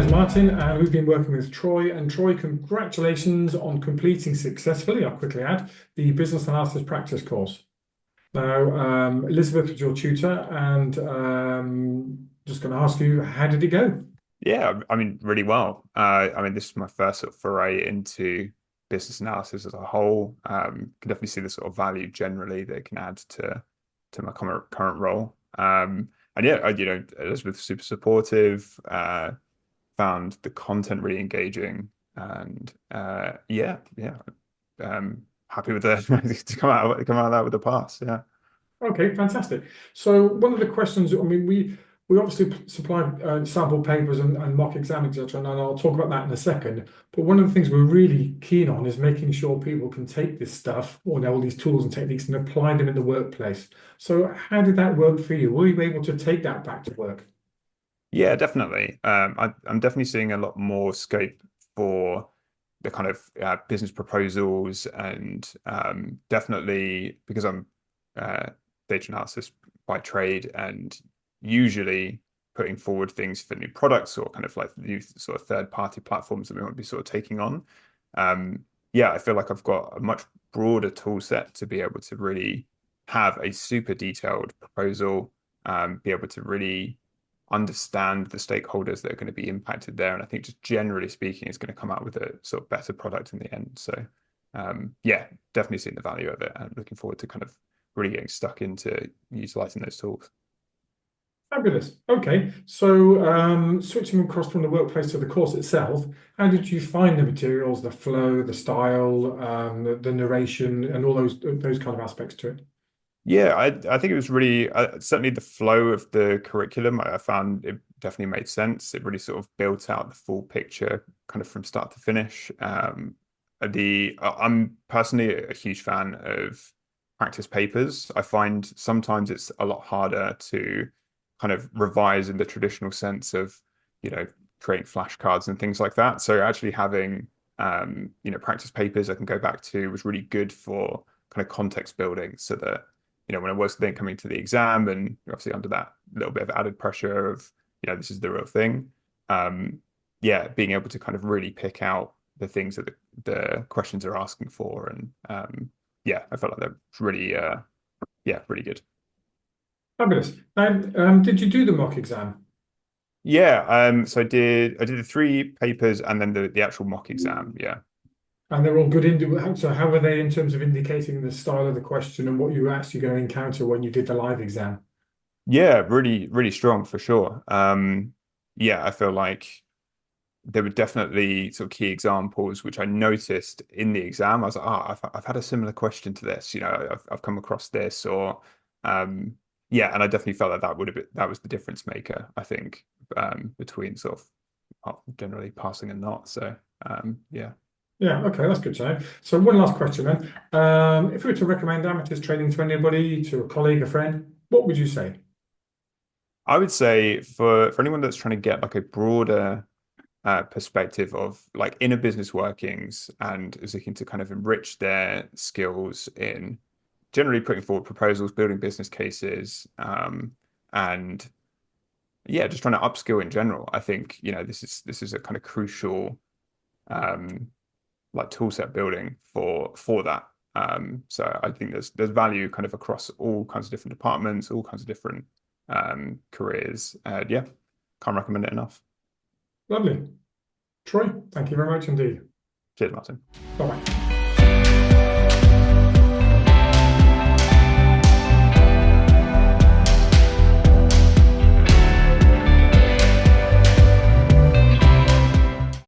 name's Martin, and we've been working with Troy. And Troy, congratulations on completing successfully, I'll quickly add, the business analysis practice course. Now, Elizabeth was your tutor, and just going to ask you, how did it go? Yeah, I mean, really well. This is my first sort of foray into business analysis as a whole. Can definitely see the sort of value generally that it can add to my current role. And yeah, Elizabeth was super supportive. Found the content really engaging, and happy with the to come out of that with a pass. Yeah. Okay, fantastic. So one of the questions, I mean, we obviously supply sample papers and mock exam, etc., and I'll talk about that in a second. But one of the things we're really keen on is making sure people can take this stuff or know all these tools and techniques and apply them in the workplace. So how did that work for you? Were you able to take that back to work? Yeah, definitely. I'm definitely seeing a lot more scope for the kind of business proposals, and definitely because I'm data analysis by trade, and usually putting forward things for new products or kind of like new sort of third-party platforms that we want to be sort of taking on. Yeah, I feel like I've got a much broader tool set to be able to really have a super detailed proposal, be able to really understand the stakeholders that are going to be impacted there. And I think just generally speaking, it's going to come out with a sort of better product in the end. So yeah, definitely seeing the value of it and looking forward to kind of really getting stuck into utilizing those tools. Fabulous. Okay, so switching across from the workplace to the course itself, how did you find the materials, the flow, the style, the narration, and all those kind of aspects to it? Yeah, I think it was really certainly the flow of the curriculum. I found it definitely made sense. It really sort of built out the full picture, kind of from start to finish. I'm personally a huge fan of practice papers. I find sometimes it's a lot harder to kind of revise in the traditional sense of, you know, creating flashcards and things like that. So actually having practice papers I can go back to was really good for kind of context building, so that when I was then coming to the exam and obviously under that little bit of added pressure of, this is the real thing. Yeah, being able to kind of really pick out the things that the questions are asking for. And yeah, I felt like that was really, really good. Fabulous. And did you do the mock exam? Yeah, so I did the three papers and then the actual mock exam. Yeah. And they're all good so how were they in terms of indicating the style of the question and what you were actually going to encounter when you did the live exam? Yeah, really, really strong for sure. Yeah, I feel like there were definitely sort of key examples which I noticed in the exam. I was like, I've had a similar question to this. I've come across this, or yeah, and I definitely felt that that was the difference maker, I think, between sort of generally passing and not. So yeah. Yeah, okay, that's good to know. So one last question then. If we were to recommend Amatis training to anybody, to a colleague, a friend, what would you say? I would say for anyone that's trying to get like a broader perspective of like inner business workings and is looking to kind of enrich their skills in generally putting forward proposals, building business cases, and yeah, just trying to upskill in general. I think this is a kind of crucial um, like tool set building for that. So I think there's value kind of across all kinds of different departments, all kinds of different careers. Yeah, can't recommend it enough. Lovely. Troy, thank you very much indeed. Cheers, Martin. Bye-bye.